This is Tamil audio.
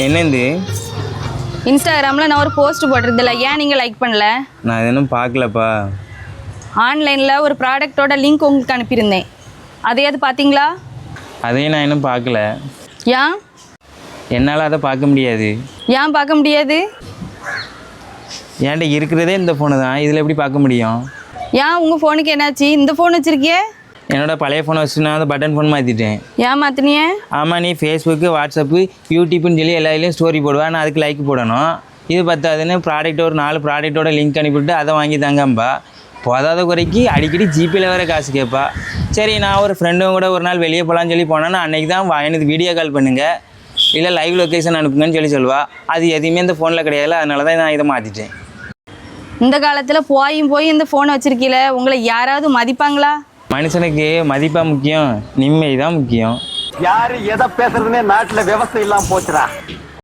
என்னது? இன்ஸ்டாகிராமில் நான் ஒரு போஸ்ட் போட்டிருந்தில்ல, ஏன் நீங்கள் லைக் பண்ணல? நான் இன்னும் பார்க்கலப்பா. ஆன்லைனில் ஒரு ப்ராடக்டோட லிங்க் உங்களுக்கு அனுப்பியிருந்தேன், அதையாவது பார்த்தீங்களா? அதையும் நான் இன்னும் பார்க்கல. ஏன் என்னால் அதை பார்க்க முடியாது. ஏன் பார்க்க முடியாது? என்கிட்ட இருக்கிறதே இந்த ஃபோனு தான், இதில் எப்படி பார்க்க முடியும்? ஏன் உங்கள் ஃபோனுக்கு என்னாச்சு? இந்த ஃபோன் வச்சுருக்கியே? என்னோட பழைய ஃபோனை வச்சு நான் வந்து பட்டன் ஃபோன் மாற்றிட்டேன். ஏன் மாற்றினியே? ஆமாம், நீ ஃபேஸ்புக்கு, வாட்ஸ்அப்பு, யூடியூப்னு சொல்லி எல்லா இதுலேயும் ஸ்டோரி போடுவேன், நான் அதுக்கு லைக் போடணும். இது பத்தாதுன்னு ப்ராடக்ட் ஒரு 4 ப்ராடக்ட்டோட லிங்க் அனுப்பிவிட்டு அதை வாங்கி தாங்கம்பா. போதாத குறைக்கு அடிக்கடி ஜிபேயில் வேறு காசு கேட்பா. சரி, நான் ஒரு ஃப்ரெண்டும் கூட ஒரு நாள் வெளியே போகலான்னு சொல்லி போனேன்னா அன்றைக்கி தான் எனக்கு வீடியோ கால் பண்ணுங்கள், இல்லை லைவ் லொக்கேஷன் அனுப்புங்கன்னு சொல்லுவா. அது எதுவுமே இந்த ஃபோனில் கிடையாது, அதனால தான் நான் இதை மாற்றிட்டேன். இந்த காலத்தில் போய் இந்த ஃபோனை வச்சுருக்கீல, உங்களை யாராவது மதிப்பாங்களா? மனுஷனுக்கு மதிப்பா முக்கியம், நிம்மதி தான் முக்கியம். யாரு எதை பேசுறதுன்னே நாட்டுல விவசாயம் இல்லாம போச்சுடா.